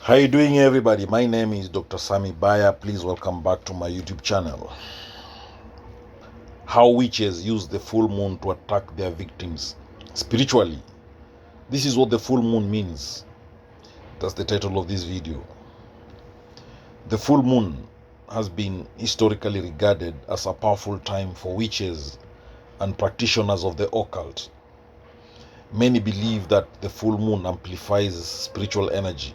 How you doing, everybody? My name is Dr. Sami Baya. Please welcome back to my YouTube channel. How witches use the full moon to attack their victims spiritually. This is what the full moon means. That's the title of this video. The full moon has been historically regarded as a powerful time for witches and practitioners of the occult. Many believe that the full moon amplifies spiritual energy,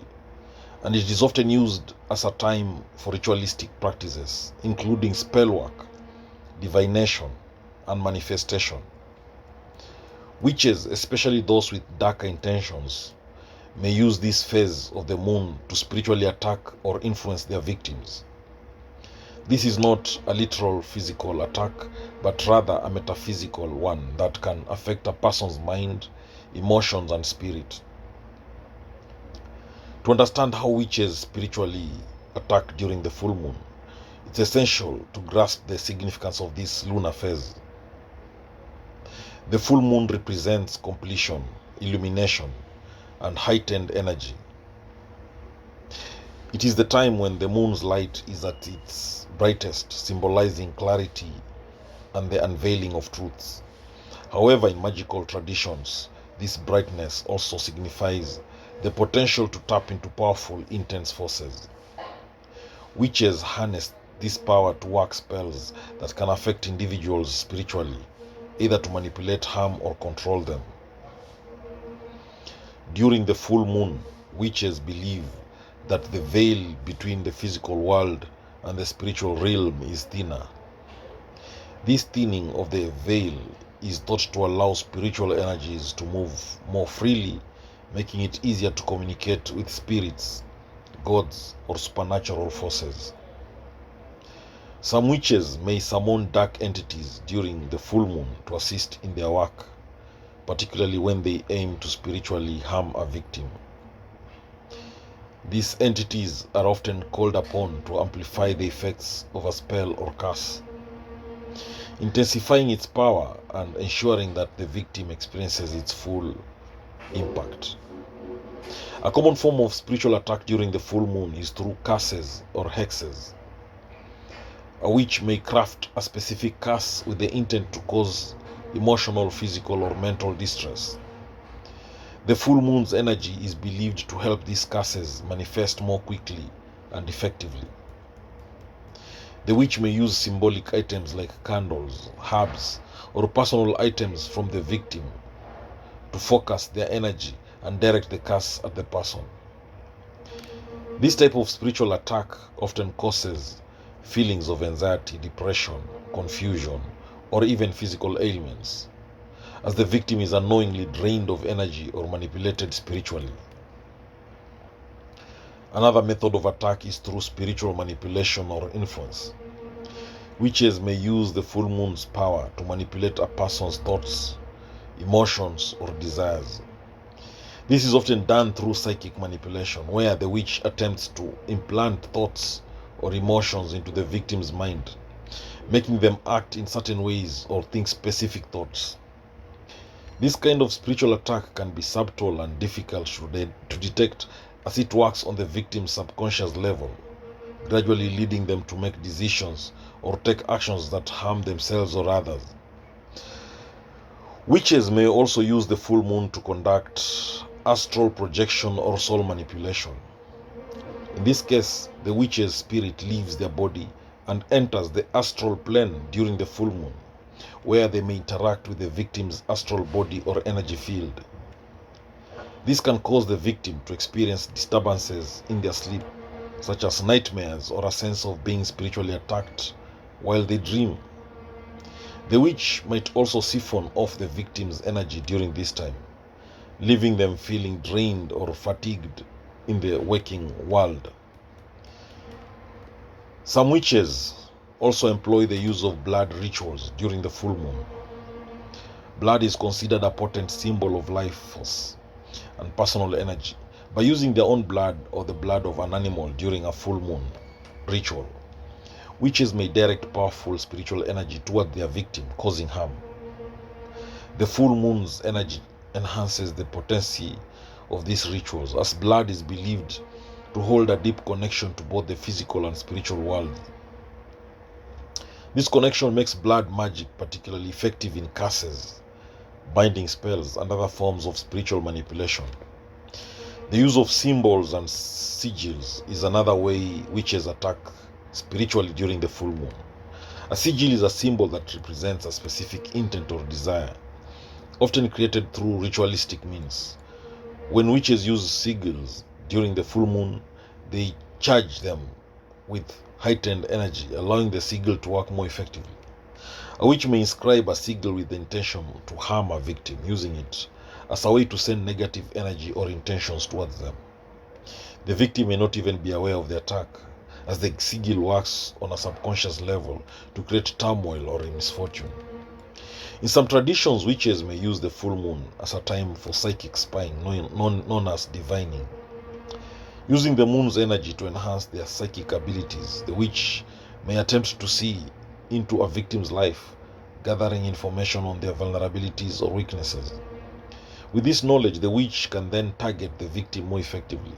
and it is often used as a time for ritualistic practices, including spell work, divination, and manifestation. Witches, especially those with darker intentions, may use this phase of the moon to spiritually attack or influence their victims. This is not a literal physical attack, but rather a metaphysical one that can affect a person's mind, emotions, and spirit. To understand how witches spiritually attack during the full moon, it's essential to grasp the significance of this lunar phase. The full moon represents completion, illumination, and heightened energy. It is the time when the moon's light is at its brightest, symbolizing clarity and the unveiling of truths. However, in magical traditions, this brightness also signifies the potential to tap into powerful, intense forces. Witches harness this power to work spells that can affect individuals spiritually, either to manipulate, harm, or control them. During the full moon, witches believe that the veil between the physical world and the spiritual realm is thinner. This thinning of the veil is thought to allow spiritual energies to move more freely, making it easier to communicate with spirits, gods, or supernatural forces. Some witches may summon dark entities during the full moon to assist in their work, particularly when they aim to spiritually harm a victim. These entities are often called upon to amplify the effects of a spell or curse, intensifying its power and ensuring that the victim experiences its full impact. A common form of spiritual attack during the full moon is through curses or hexes. A witch may craft a specific curse with the intent to cause emotional, physical, or mental distress. The full moon's energy is believed to help these curses manifest more quickly and effectively. The witch may use symbolic items like candles, herbs, or personal items from the victim to focus their energy and direct the curse at the person. This type of spiritual attack often causes feelings of anxiety, depression, confusion, or even physical ailments, as the victim is unknowingly drained of energy or manipulated spiritually. Another method of attack is through spiritual manipulation or influence. Witches may use the full moon's power to manipulate a person's thoughts, emotions, or desires. This is often done through psychic manipulation, where the witch attempts to implant thoughts or emotions into the victim's mind, making them act in certain ways or think specific thoughts. This kind of spiritual attack can be subtle and difficult to detect, as it works on the victim's subconscious level, gradually leading them to make decisions or take actions that harm themselves or others. Witches may also use the full moon to conduct astral projection or soul manipulation. In this case, the witch's spirit leaves their body and enters the astral plane during the full moon, where they may interact with the victim's astral body or energy field. This can cause the victim to experience disturbances in their sleep, such as nightmares or a sense of being spiritually attacked while they dream. The witch might also siphon off the victim's energy during this time, leaving them feeling drained or fatigued in the waking world. Some witches also employ the use of blood rituals during the full moon. Blood is considered a potent symbol of life force and personal energy. By using their own blood or the blood of an animal during a full moon ritual, witches may direct powerful spiritual energy toward their victim, causing harm. The full moon's energy enhances the potency of these rituals, as blood is believed to to hold a deep connection to both the physical and spiritual world. This connection makes blood magic particularly effective in curses, binding spells, and other forms of spiritual manipulation. The use of symbols and sigils is another way witches attack spiritually during the full moon. A sigil is a symbol that represents a specific intent or desire, often created through ritualistic means. When witches use sigils during the full moon, they charge them with heightened energy, allowing the sigil to work more effectively. A witch may inscribe a sigil with the intention to harm a victim, using it as a way to send negative energy or intentions towards them. The victim may not even be aware of the attack, as the sigil works on a subconscious level to create turmoil or misfortune. In some traditions, witches may use the full moon as a time for psychic spying, known as divining. Using the moon's energy to enhance their psychic abilities, the witch may attempt to see into a victim's life, gathering information on their vulnerabilities or weaknesses. With this knowledge, the witch can then target the victim more effectively.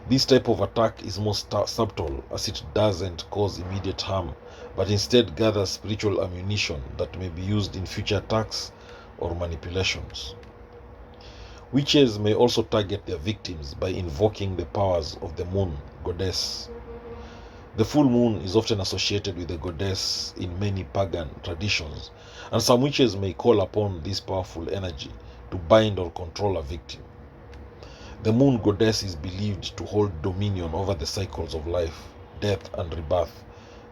This type of attack is more subtle, as it doesn't cause immediate harm, but instead gathers spiritual ammunition that may be used in future attacks or manipulations. Witches may also target their victims by invoking the powers of the moon goddess. The full moon is often associated with the goddess in many pagan traditions, and some witches may call upon this powerful energy to bind or control a victim. The moon goddess is believed to hold dominion over the cycles of life, death, and rebirth,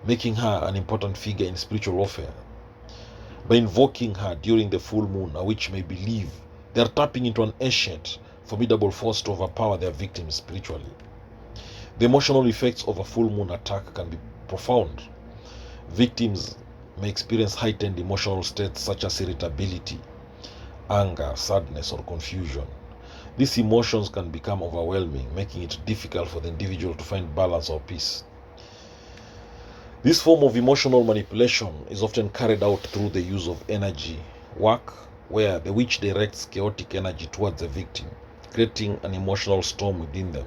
making her an important figure in spiritual warfare. By invoking her during the full moon, a witch may believe they are tapping into an ancient, formidable force to overpower their victims spiritually. The emotional effects of a full moon attack can be profound. Victims may experience heightened emotional states such as irritability, anger, sadness, or confusion. These emotions can become overwhelming, making it difficult for the individual to find balance or peace. This form of emotional manipulation is often carried out through the use of energy work, where the witch directs chaotic energy towards the victim, creating an emotional storm within them.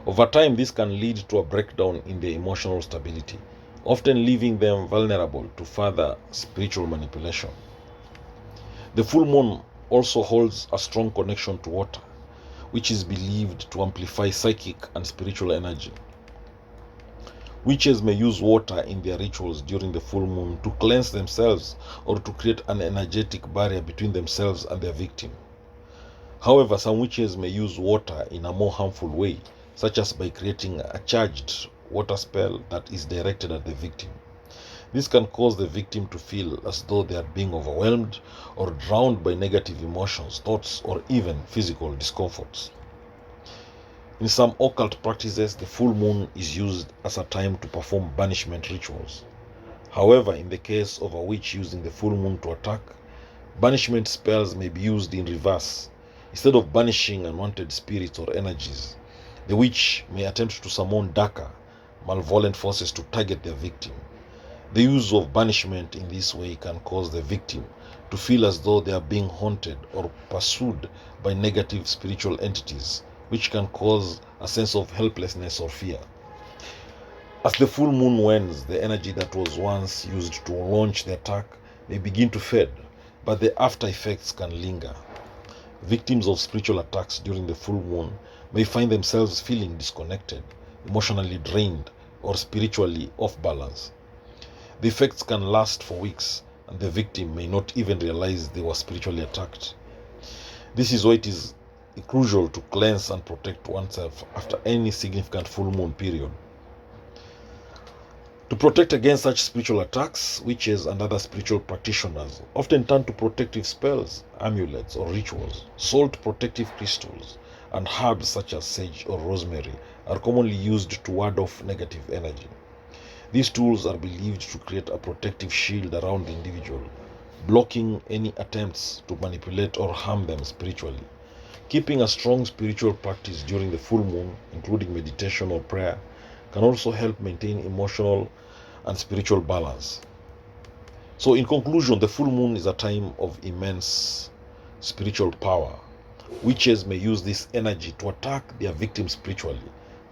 Over time, this can lead to a breakdown in their emotional stability, often leaving them vulnerable to further spiritual manipulation. The full moon also holds a strong connection to water, which is believed to amplify psychic and spiritual energy. Witches may use water in their rituals during the full moon to cleanse themselves or to create an energetic barrier between themselves and their victim. However, some witches may use water in a more harmful way, such as by creating a charged water spell that is directed at the victim. This can cause the victim to feel as though they are being overwhelmed or drowned by negative emotions, thoughts, or even physical discomforts. In some occult practices, the full moon is used as a time to perform banishment rituals. However, in the case of a witch using the full moon to attack, banishment spells may be used in reverse. Instead of banishing unwanted spirits or energies, the witch may attempt to summon darker, malevolent forces to target their victim. The use of banishment in this way can cause the victim to feel as though they are being haunted or pursued by negative spiritual entities, which can cause a sense of helplessness or fear. As the full moon wanes, the energy that was once used to launch the attack may begin to fade, but the after effects can linger. Victims of spiritual attacks during the full moon may find themselves feeling disconnected, emotionally drained, or spiritually off balance. The effects can last for weeks, and the victim may not even realize they were spiritually attacked. This is why it is crucial to cleanse and protect oneself after any significant full moon period. To protect against such spiritual attacks, witches and other spiritual practitioners often turn to protective spells, amulets, or rituals. Salt protective crystals and herbs such as sage or rosemary are commonly used to ward off negative energy. These tools are believed to create a protective shield around the individual, blocking any attempts to manipulate or harm them spiritually. Keeping a strong spiritual practice during the full moon, including meditation or prayer, can also help maintain emotional and spiritual balance. So in conclusion, the full moon is a time of immense spiritual power, Witches may use this energy to attack their victims spiritually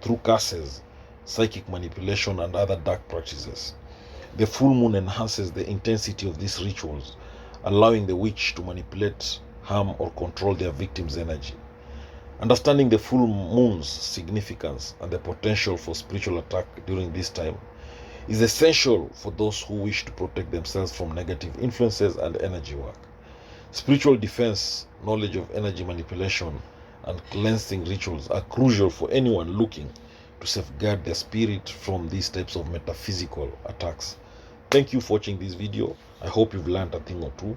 through curses, psychic manipulation, and other dark practices. The full moon enhances the intensity of these rituals, allowing the witch to manipulate, harm, or control their victim's energy. Understanding the full moon's significance and the potential for spiritual attack during this time is essential for those who wish to protect themselves from negative influences and energy work. Spiritual defense, knowledge of energy manipulation, and cleansing rituals are crucial for anyone looking to safeguard their spirit from these types of metaphysical attacks. Thank you for watching this video. I hope you've learned a thing or two.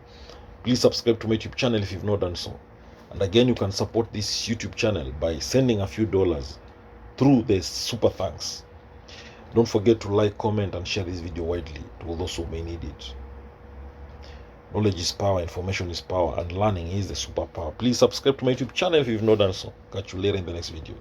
Please subscribe to my YouTube channel if you've not done so. And again, you can support this YouTube channel by sending a few dollars through the super thanks. Don't forget to like, comment, and share this video widely to all those who may need it. Knowledge is power, information is power, and learning is the superpower. Please subscribe to my YouTube channel if you've not done so. Catch you later in the next video.